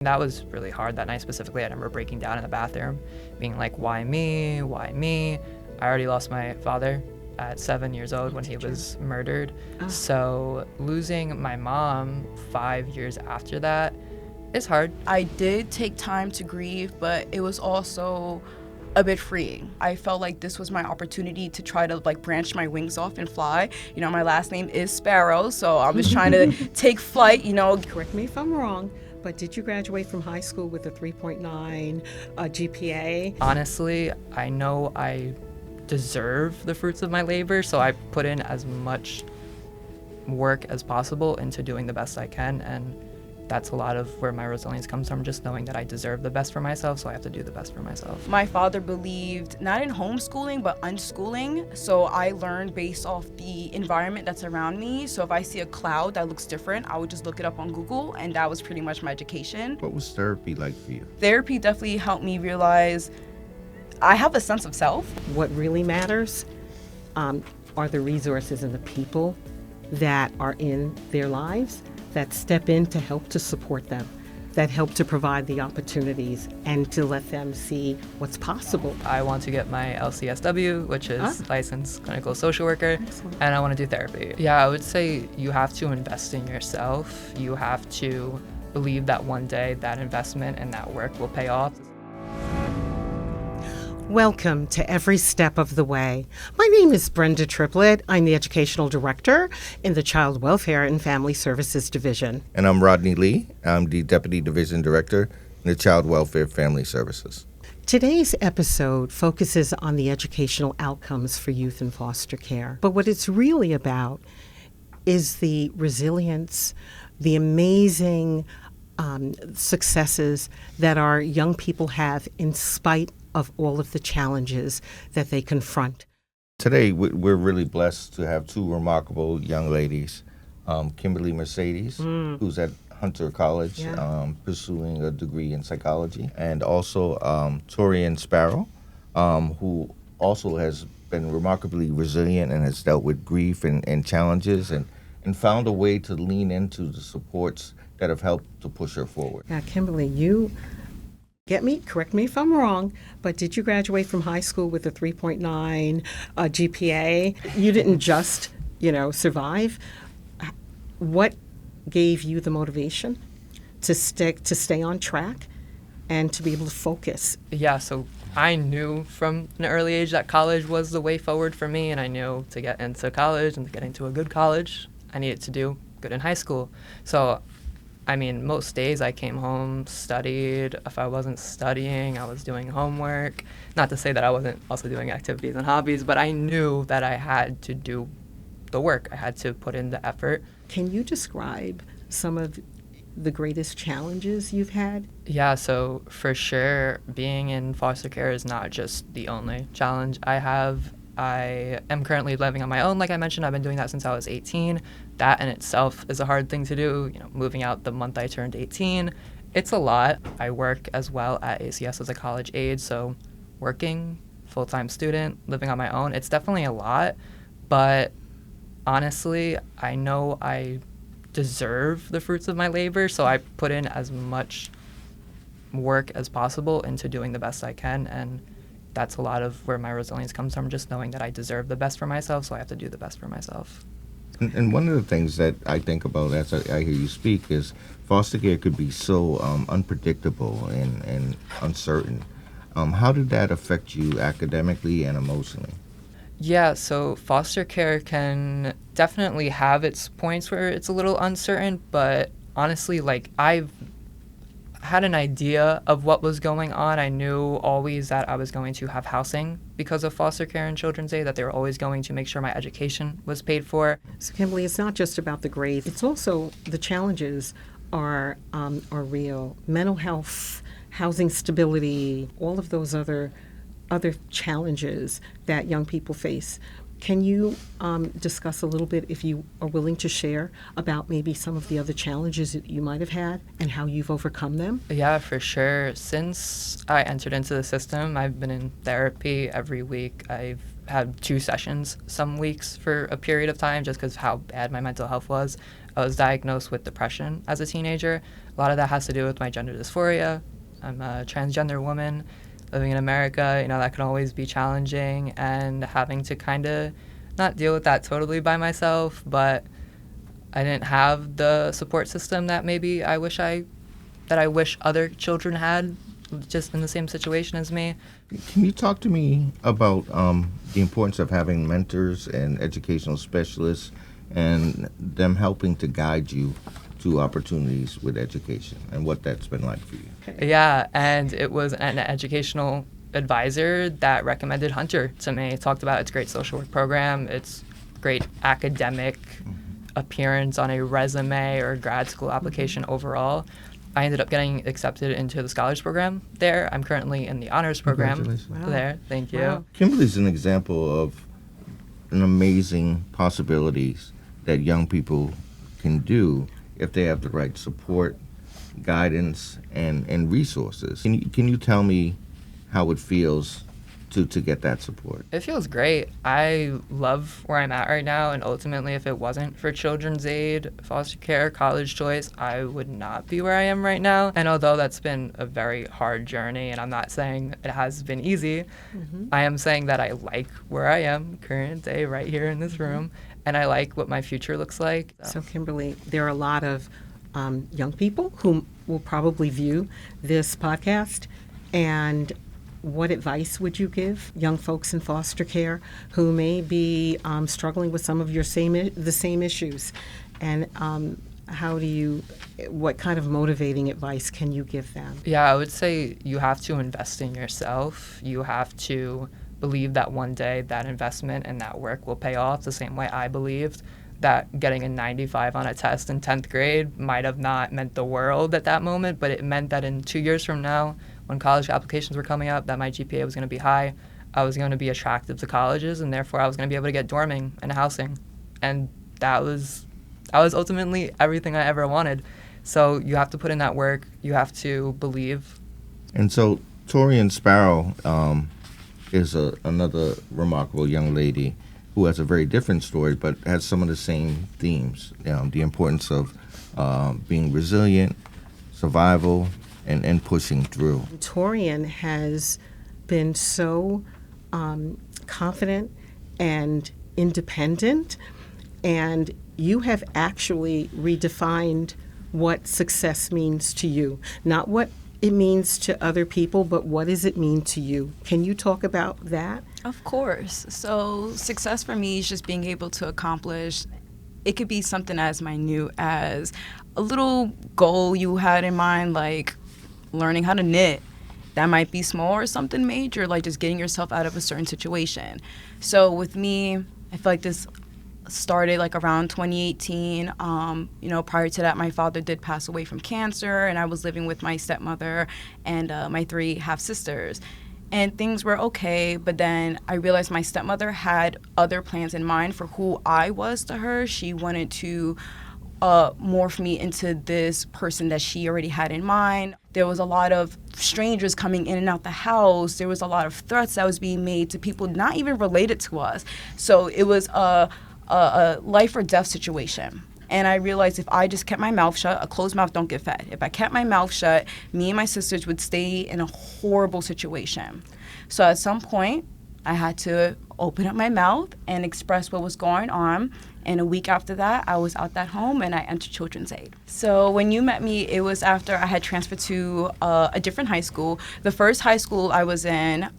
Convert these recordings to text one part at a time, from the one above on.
That was really hard that night specifically. I remember breaking down in the bathroom, being like, why me? Why me? I already lost my father at 7 years old when he was murdered. So losing my mom 5 years after that is hard. I did take time to grieve, but it was also a bit freeing. I felt like this was my opportunity to try to branch my wings off and fly. My last name is Sparrow, so I was trying to take flight, Correct me if I'm wrong, but did you graduate from high school with a 3.9 GPA? Honestly, I know I deserve the fruits of my labor, so I put in as much work as possible into doing the best I can, and that's a lot of where my resilience comes from, just knowing that I deserve the best for myself, so I have to do the best for myself. My father believed not in homeschooling, but unschooling. So I learned based off the environment that's around me. So if I see a cloud that looks different, I would just look it up on Google, and that was pretty much my education. What was therapy like for you? Therapy definitely helped me realize I have a sense of self. What really matters are the resources and the people that are in their lives that step in to help to support them, that help to provide the opportunities and to let them see what's possible. I want to get my LCSW, which is Licensed Clinical Social Worker. Excellent. And I want to do therapy. Yeah, I would say you have to invest in yourself. You have to believe that one day that investment and that work will pay off. Welcome to Every Step of the Way. My name is Brenda Triplett. I'm the Educational Director in the Child Welfare and Family Services Division. And I'm Rodney Lee. I'm the Deputy Division Director in the Child Welfare Family Services. Today's episode focuses on the educational outcomes for youth in foster care. But what it's really about is the resilience, the amazing successes that our young people have in spite of all of the challenges that they confront. Today, we're really blessed to have two remarkable young ladies, Kimberly Mercedes, who's at Hunter College pursuing a degree in psychology, and also Tauryian Sparrow, who also has been remarkably resilient and has dealt with grief and challenges and found a way to lean into the supports that have helped to push her forward. Now, Kimberly, correct me if I'm wrong, but did you graduate from high school with a 3.9 GPA? You didn't just, survive. What gave you the motivation to stay on track and to be able to focus? Yeah, so I knew from an early age that college was the way forward for me, and I knew to get into college and to get into a good college, I needed to do good in high school. So most days I came home, studied. If I wasn't studying, I was doing homework. Not to say that I wasn't also doing activities and hobbies, but I knew that I had to do the work. I had to put in the effort. Can you describe some of the greatest challenges you've had? Yeah, so for sure, being in foster care is not just the only challenge I have. I am currently living on my own, like I mentioned. I've been doing that since I was 18. That in itself is a hard thing to do, moving out the month I turned 18. It's a lot. I work as well at ACS as a college aide, so working, full-time student, living on my own, it's definitely a lot. But honestly, I know I deserve the fruits of my labor, so I put in as much work as possible into doing the best I can, and that's a lot of where my resilience comes from, just knowing that I deserve the best for myself, so I have to do the best for myself. And one of the things that I think about as I hear you speak is foster care could be so unpredictable and uncertain. How did that affect you academically and emotionally? Yeah, so foster care can definitely have its points where it's a little uncertain, but honestly, I've had an idea of what was going on. I knew always that I was going to have housing because of foster care and children's aid, that they were always going to make sure my education was paid for. So, Kimberly, it's not just about the grades. It's also the challenges are real. Mental health, housing stability, all of those other challenges that young people face. Can you discuss a little bit, if you are willing to share, about maybe some of the other challenges that you might have had and how you've overcome them? Yeah, for sure. Since I entered into the system, I've been in therapy every week. I've had 2 sessions some weeks for a period of time just because of how bad my mental health was. I was diagnosed with depression as a teenager. lot of that has to do with my gender dysphoria. I'm a transgender woman living in America. You know, that can always be challenging, and having to kind of not deal with that totally by myself, but I didn't have the support system that maybe I wish other children had, just in the same situation as me. Can you talk to me about the importance of having mentors and educational specialists and them helping to guide you to opportunities with education and what that's been like for you? Yeah, and it was an educational advisor that recommended Hunter to me. Talked about its great social work program, its great academic appearance on a resume or grad school application overall. I ended up getting accepted into the scholars program there. I'm currently in the honors program there. Thank you. Wow. Kimberly's an example of an amazing possibilities that young people can do if they have the right support, guidance, and resources. Can you tell me how it feels to get that support? It feels great. I love where I'm at right now, and ultimately, if it wasn't for children's aid, foster care, college choice, I would not be where I am right now. And although that's been a very hard journey, and I'm not saying it has been easy, I am saying that I like where I am current day right here in this room, and I like what my future looks like. So, Kimberly, there are a lot of young people who will probably view this podcast, and what advice would you give young folks in foster care who may be struggling with some of the same issues? And what kind of motivating advice can you give them? Yeah, I would say you have to invest in yourself. You have to believe that one day that investment and that work will pay off, the same way I believed that getting a 95 on a test in 10th grade might have not meant the world at that moment, but it meant that in 2 years from now, when college applications were coming up, that my GPA was going to be high. I was going to be attractive to colleges, and therefore I was going to be able to get dorming and housing. And that was ultimately everything I ever wanted. So you have to put in that work. You have to believe. And so Tauryian Sparrow is another remarkable young lady who has a very different story, but has some of the same themes. The importance of being resilient, survival, and pushing through. Tauryian has been so confident and independent, and you have actually redefined what success means to you. Not what it means to other people, but what does it mean to you? Can you talk about that? Of course. So success for me is just being able to accomplish. It could be something as minute as a little goal you had in mind, like learning how to knit. That might be small, or something major, like just getting yourself out of a certain situation. So with me, I feel like this started like around 2018. Prior to that, my father did pass away from cancer, and I was living with my stepmother and my 3 half-sisters. And things were okay, but then I realized my stepmother had other plans in mind for who I was to her. She wanted to morph me into this person that she already had in mind. There was a lot of strangers coming in and out the house. There was a lot of threats that was being made to people not even related to us. So it was a life or death situation. And I realized if I just kept my mouth shut, a closed mouth don't get fed. If I kept my mouth shut, me and my sisters would stay in a horrible situation. So at some point, I had to open up my mouth and express what was going on. And a week after that, I was out that home and I entered Children's Aid. So when you met me, it was after I had transferred to a different high school. The first high school I was in,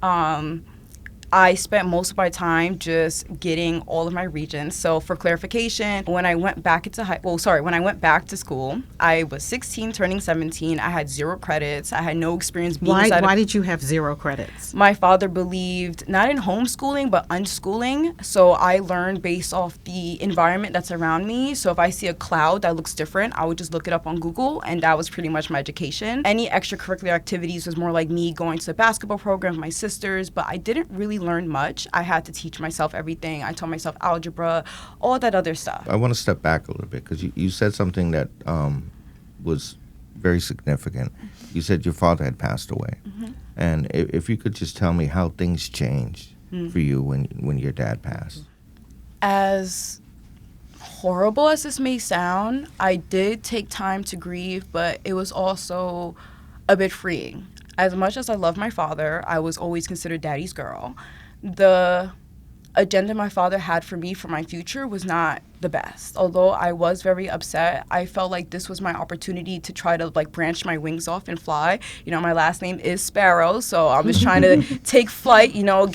I spent most of my time just getting all of my regions. So for clarification, when I went back when I went back to school, I was 16, turning 17. I had 0 credits. I had no experience being Why did you have 0 credits? My father believed not in homeschooling, but unschooling. So I learned based off the environment that's around me. So if I see a cloud that looks different, I would just look it up on Google, and that was pretty much my education. Any extracurricular activities was more like me going to the basketball program with my sisters, but I didn't really learn much. I had to teach myself everything. I taught myself algebra, all that other stuff. I want to step back a little bit because you said something that was very significant. You said your father had passed away. Mm-hmm. And if you could just tell me how things changed for you when your dad passed. As horrible as this may sound, I did take time to grieve, but it was also a bit freeing. As much as I love my father, I was always considered daddy's girl. The agenda my father had for me for my future was not the best. Although I was very upset, I felt like this was my opportunity to try to like branch my wings off and fly. You know, my last name is Sparrow, so I was trying to take flight, you know,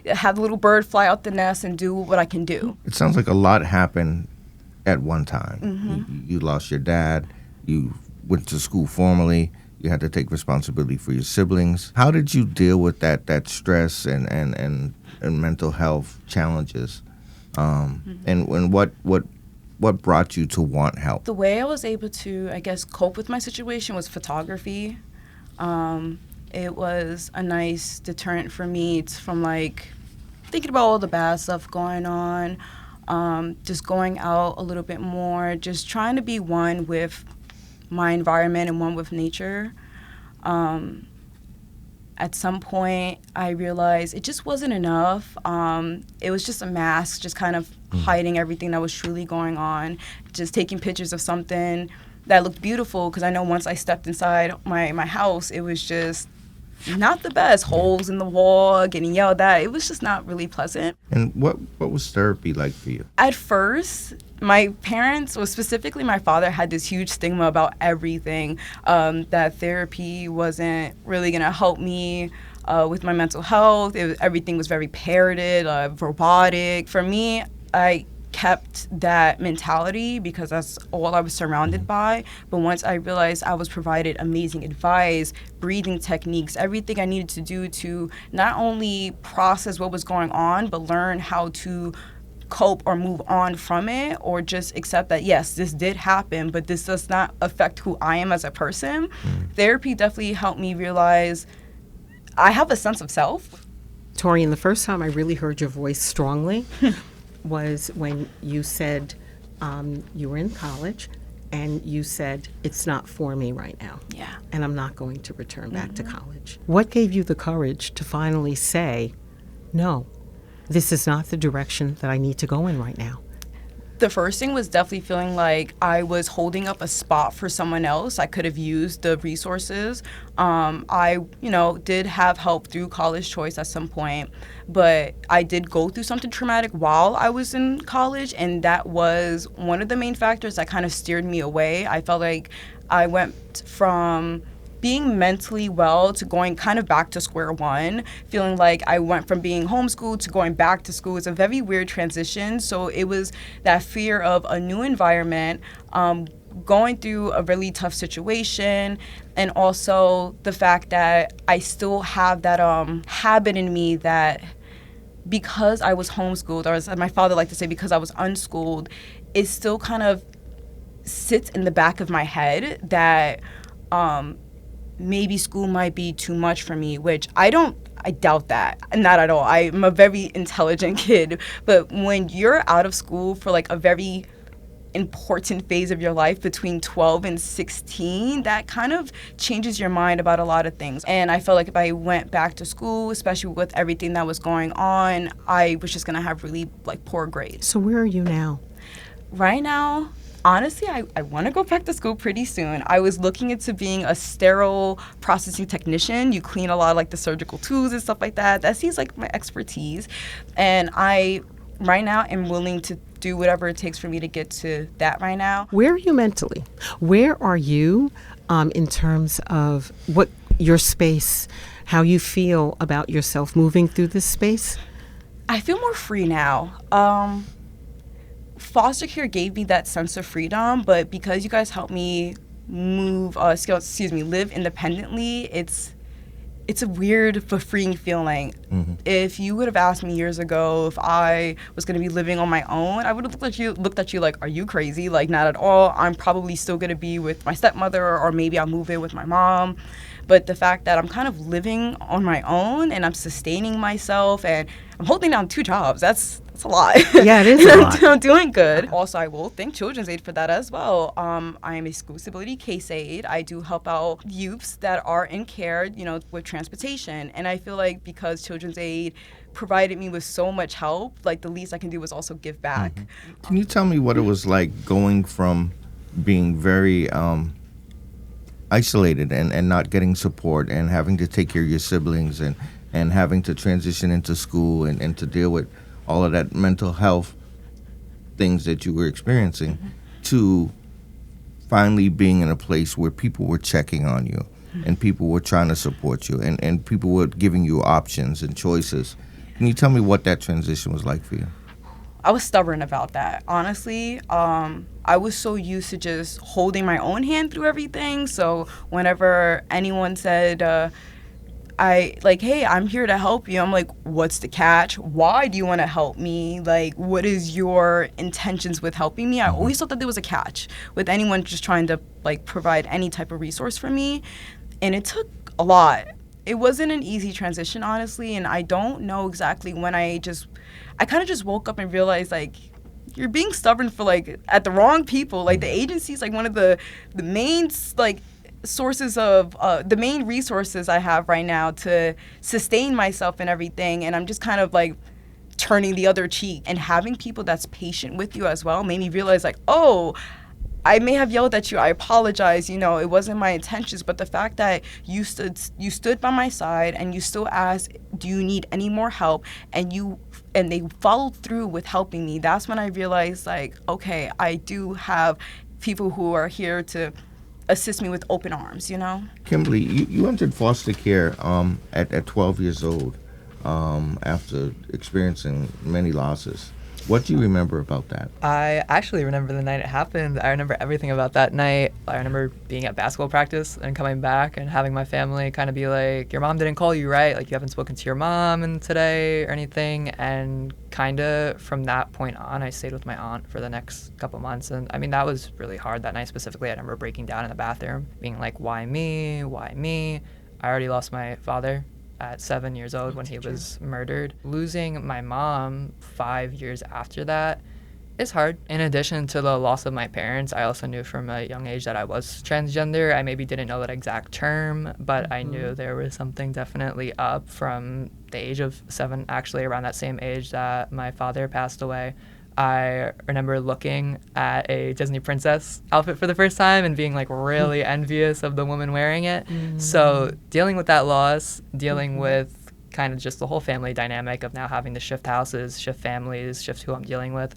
have the little bird fly out the nest and do what I can do. It sounds like a lot happened at one time. You lost your dad, you went to school formally, you had to take responsibility for your siblings. How did you deal with that stress and mental health challenges? And what brought you to want help? The way I was able to, I guess, cope with my situation was photography. It was a nice deterrent for me from like thinking about all the bad stuff going on, just going out a little bit more, just trying to be one with my environment and one with nature. At some point, I realized it just wasn't enough. It was just a mask, just kind of hiding everything that was truly going on, just taking pictures of something that looked beautiful, because I know once I stepped inside my house, it was just not the best. Holes in the wall, getting yelled at. It was just not really pleasant. And what was therapy like for you? At first, my parents, or specifically my father, had this huge stigma about everything, that therapy wasn't really going to help me with my mental health. Everything was very parroted, robotic. For me, I kept that mentality because that's all I was surrounded by. But once I realized I was provided amazing advice, breathing techniques, everything I needed to do to not only process what was going on, but learn how to cope or move on from it, or just accept that, yes, this did happen, but this does not affect who I am as a person. Therapy definitely helped me realize I have a sense of self. Tauryian, the first time I really heard your voice strongly was when you said you were in college and you said, it's not for me right now. Yeah. And I'm not going to return back to college. What gave you the courage to finally say, no, this is not the direction that I need to go in right now? The first thing was definitely feeling like I was holding up a spot for someone else. I could have used the resources. I, did have help through college choice at some point, but I did go through something traumatic while I was in college, and that was one of the main factors that kind of steered me away. I felt like I went from being mentally well to going kind of back to square one, feeling like I went from being homeschooled to going back to school. It's a very weird transition. So it was that fear of a new environment, going through a really tough situation, and also the fact that I still have that habit in me that because I was homeschooled, or as my father liked to say, because I was unschooled, it still kind of sits in the back of my head that maybe school might be too much for me, which I doubt that. Not at all. I'm a very intelligent kid. But when you're out of school for like a very important phase of your life between 12 and 16, that kind of changes your mind about a lot of things. And I felt like if I went back to school, especially with everything that was going on, I was just going to have really like poor grades. So where are you now? Right now, honestly, I want to go back to school pretty soon. I was looking into being a sterile processing technician. You clean a lot of like the surgical tools and stuff like that. That seems like my expertise. And I, right now, am willing to do whatever it takes for me to get to that right now. Where are you mentally? Where are you in terms of what your space, how you feel about yourself moving through this space? I feel more free now. Foster care gave me that sense of freedom, but because you guys helped me live independently, it's a weird but freeing feeling. If you would have asked me years ago if I was going to be living on my own, I would have looked at you like, are you crazy? Like, not at all. I'm probably still going to be with my stepmother, or maybe I'll move in with my mom. But the fact that I'm kind of living on my own and I'm sustaining myself and I'm holding down 2 jobs, that's It's a lot. Yeah, it is a lot. I'm doing good. Also, I will thank Children's Aid for that as well. I am a school disability case aide. I do help out youths that are in care, with transportation. And I feel like because Children's Aid provided me with so much help, like the least I can do was also give back. Mm-hmm. Can you tell me what it was like going from being very isolated and not getting support and having to take care of your siblings and having to transition into school and to deal with all of that mental health things that you were experiencing, to finally being in a place where people were checking on you and people were trying to support you and people were giving you options and choices. Can you tell me what that transition was like for you? I was stubborn about that, honestly. I was so used to just holding my own hand through everything. So whenever anyone said, hey, I'm here to help you, I'm like, what's the catch? Why do you want to help me? Like, what is your intentions with helping me? I always thought that there was a catch with anyone just trying to, provide any type of resource for me. And it took a lot. It wasn't an easy transition, honestly. And I don't know exactly when I kind of just woke up and realized, you're being stubborn for, at the wrong people. The agency's, one of the main, sources of the main resources I have right now to sustain myself and everything, and I'm just kind of turning the other cheek. And having people that's patient with you as well made me realize oh, I may have yelled at you, I apologize, it wasn't my intentions, but the fact that you stood by my side and you still asked, do you need any more help, and they followed through with helping me, that's when I realized okay, I do have people who are here to assist me with open arms, Kimberly, you entered foster care at 12 years old after experiencing many losses. What do you remember about that? I actually remember the night it happened. I remember everything about that night. I remember being at basketball practice and coming back and having my family kind of be like, your mom didn't call you, right? You haven't spoken to your mom today or anything. And kind of from that point on, I stayed with my aunt for the next couple months. And that was really hard that night specifically. I remember breaking down in the bathroom, being like, why me? Why me? I already lost my father at 7 years old when he was murdered. Losing my mom 5 years after that is hard. In addition to the loss of my parents, I also knew from a young age that I was transgender. I maybe didn't know that exact term, but I knew there was something definitely up from the age of 7, actually around that same age that my father passed away. I remember looking at a Disney princess outfit for the first time and being really envious of the woman wearing it. So dealing with that loss, dealing with kind of just the whole family dynamic of now having to shift houses, shift families, shift who I'm dealing with,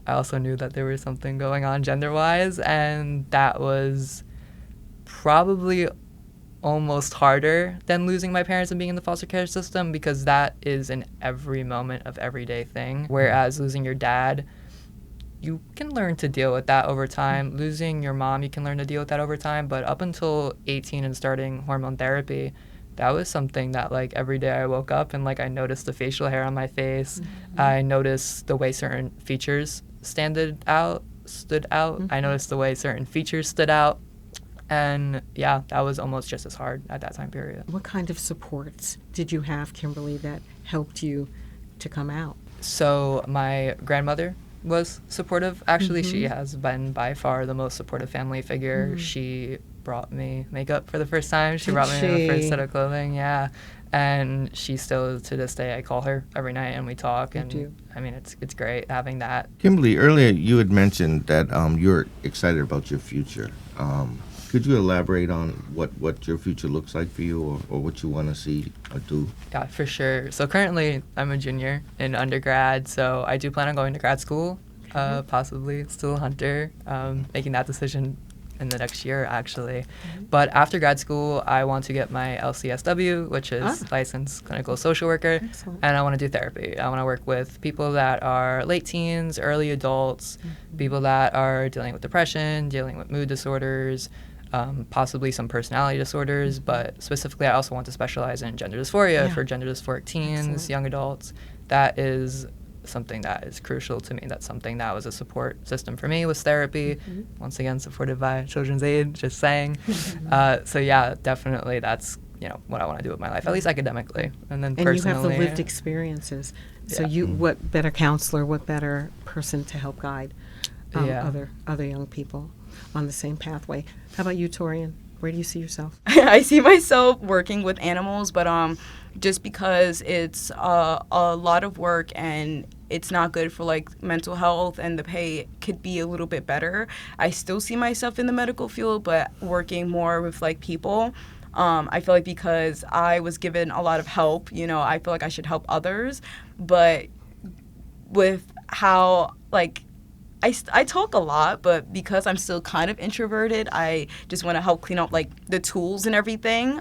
I also knew that there was something going on gender-wise, and that was probably almost harder than losing my parents and being in the foster care system, because that is an every moment of everyday thing. Whereas losing your dad, you can learn to deal with that over time. Losing your mom, you can learn to deal with that over time. But up until 18 and starting hormone therapy, that was something that every day I woke up and I noticed the facial hair on my face. I noticed the way certain features stood out. I noticed the way certain features stood out. And yeah, that was almost just as hard at that time period. What kind of supports did you have, Kimberly, that helped you to come out? So my grandmother was supportive. Actually, she has been by far the most supportive family figure. She brought me makeup for the first time. She brought me my first set of clothing, yeah. And she still, to this day, I call her every night and we talk. And it's great having that. Kimberly, earlier you had mentioned that you're excited about your future. Could you elaborate on what your future looks like for you or what you want to see or do? Yeah, for sure. So currently I'm a junior in undergrad, so I do plan on going to grad school, possibly still Hunter, making that decision in the next year, actually. But after grad school, I want to get my LCSW, which is Licensed Clinical Social Worker. Excellent. And I want to do therapy. I want to work with people that are late teens, early adults, people that are dealing with depression, dealing with mood disorders, possibly some personality disorders, but specifically I also want to specialize in gender dysphoria for gender dysphoric teens, young adults. That is something that is crucial to me. That's something that was a support system for me, was therapy. Once again, supported by Children's Aid, just saying. So yeah, definitely that's, what I want to do with my life, at least academically. And then personally. And you have the lived experiences. So what better counselor, what better person to help guide other young people on the same pathway. How about you, Tauryian? Where do you see yourself? I see myself working with animals, but just because it's a lot of work and it's not good for like mental health and the pay could be a little bit better, I still see myself in the medical field, but working more with like people. I feel like because I was given a lot of help, I feel like I should help others, but with how like I talk a lot, but because I'm still kind of introverted, I just want to help clean up like the tools and everything.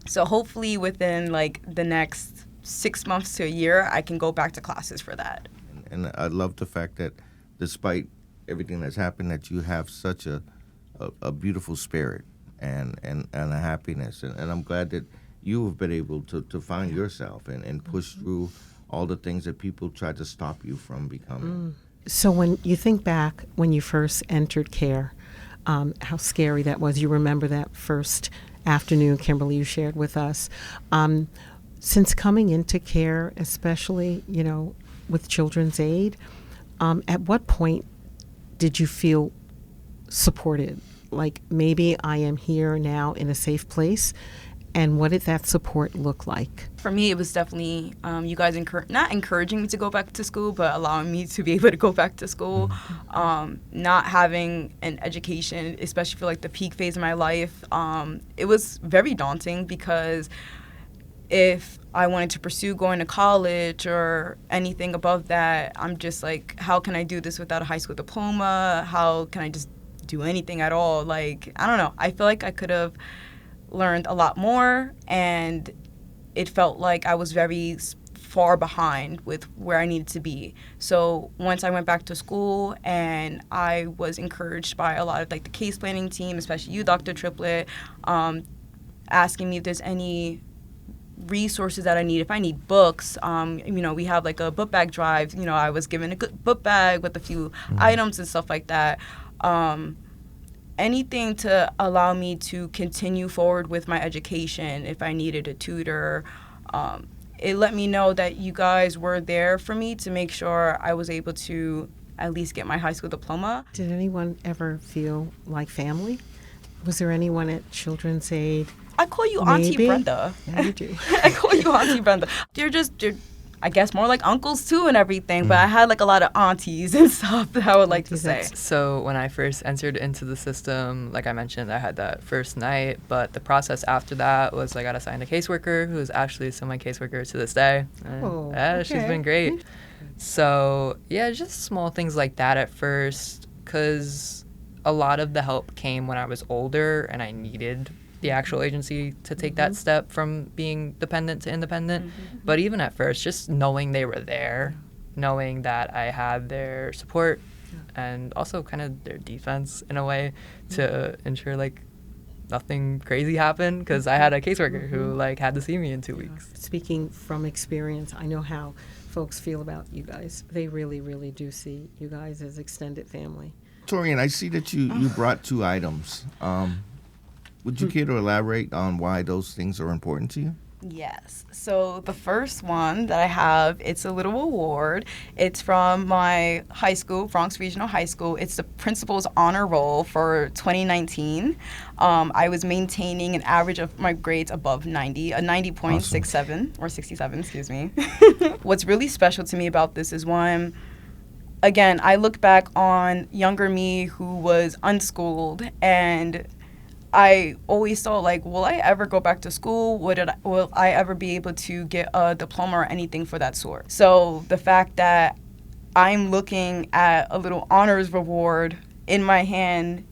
So hopefully within like the next 6 months to a year, I can go back to classes for that. And I love the fact that despite everything that's happened, that you have such a beautiful spirit and a happiness. And I'm glad that you have been able to find yourself and push through all the things that people tried to stop you from becoming. So when you think back when you first entered care, how scary that was. You remember that first afternoon, Kimberly, you shared with us. Since coming into care, especially, with Children's Aid, at what point did you feel supported? Like, maybe I am here now in a safe place. And what did that support look like? For me, it was definitely you guys not encouraging me to go back to school, but allowing me to be able to go back to school. Not having an education, especially for like the peak phase of my life, it was very daunting because if I wanted to pursue going to college or anything above that, I'm just like, how can I do this without a high school diploma? How can I just do anything at all? Like, I don't know. I feel like I could have learned a lot more, and it felt like I was very far behind with where I needed to be. So once I went back to school and I was encouraged by a lot of like the case planning team, especially you, Dr. Triplett, asking me if there's any resources that I need, if I need books, we have like a book bag drive, I was given a good book bag with a few items and stuff like that. Anything to allow me to continue forward with my education. If I needed a tutor, it let me know that you guys were there for me to make sure I was able to at least get my high school diploma. Did anyone ever feel like family? Was there anyone at Children's Aid? I call you Auntie Brenda. Yeah, you do. I call you Auntie Brenda. You're I guess more like uncles too and everything, but I had like a lot of aunties and stuff that I would like to say. So when I first entered into the system, like I mentioned, I had that first night, but the process after that was I got assigned a caseworker who is actually still my caseworker to this day. And she's been great. So yeah, just small things like that at first, because a lot of the help came when I was older and I needed the actual agency to take that step from being dependent to independent. But even at first, just knowing they were there, knowing that I had their support and also kind of their defense in a way to ensure like nothing crazy happened, because I had a caseworker who like had to see me in 2 weeks. Speaking from experience, I know how folks feel about you guys. They really, really do see you guys as extended family. Tauryian, I see that you brought 2 items. Would you care to elaborate on why those things are important to you? Yes. So the first one that I have, it's a little award. It's from my high school, Bronx Regional High School. It's the Principal's Honor Roll for 2019. I was maintaining an average of my grades above 90, a 90.67 or 67, excuse me. What's really special to me about this is one, again, I look back on younger me who was unschooled, and I always thought, like, will I ever go back to school? Will I ever be able to get a diploma or anything for that sort? So the fact that I'm looking at a little honors reward in my hand,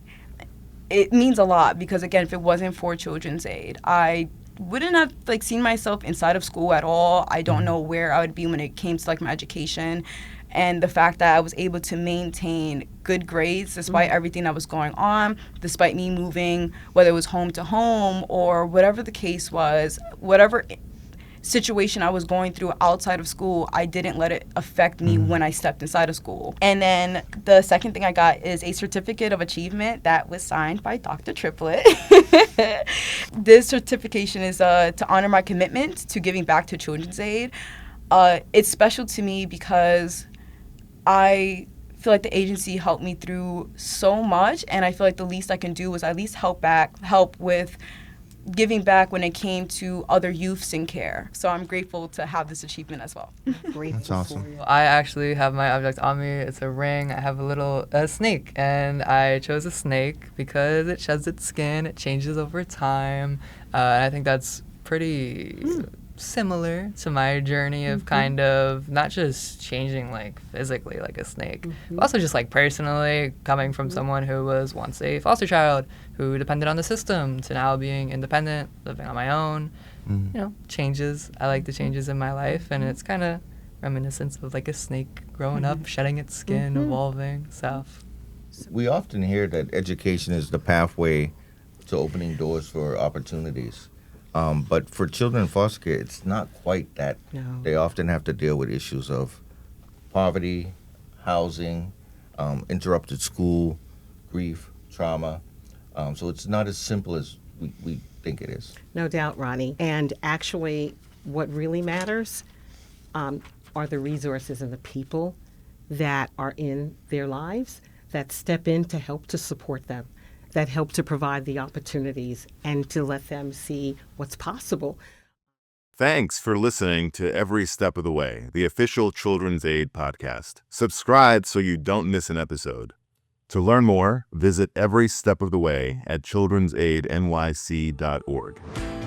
it means a lot, because, again, if it wasn't for Children's Aid, I wouldn't have, like, seen myself inside of school at all. I don't know where I would be when it came to, like, my education. And the fact that I was able to maintain good grades despite everything that was going on, despite me moving, whether it was home to home or whatever the case was, whatever situation I was going through outside of school, I didn't let it affect me when I stepped inside of school. And then the second thing I got is a certificate of achievement that was signed by Dr. Triplett. This certification is to honor my commitment to giving back to Children's Aid. It's special to me because I feel like the agency helped me through so much, and I feel like the least I can do is at least help with giving back when it came to other youths in care. So I'm grateful to have this achievement as well. Grateful That's awesome. for you. I actually have my object on me. It's a ring. I have a snake, and I chose a snake because it sheds its skin. It changes over time, and I think that's pretty similar to my journey of kind of not just changing like physically like a snake, but also just like personally coming from someone who was once a foster child who depended on the system to now being independent, living on my own. You know, changes. I like the changes in my life, and it's kind of reminiscent of like a snake growing up, shedding its skin, evolving. So We often hear that education is the pathway to opening doors for opportunities. But for children in foster care, it's not quite that. No. They often have to deal with issues of poverty, housing, interrupted school, grief, trauma. So it's not as simple as we think it is. No doubt, Rodney. And actually, what really matters are the resources and the people that are in their lives that step in to help to support them, that help to provide the opportunities and to let them see what's possible. Thanks for listening to Every Step of the Way, the official Children's Aid podcast. Subscribe so you don't miss an episode. To learn more, visit Every Step of the Way at children'saidnyc.org.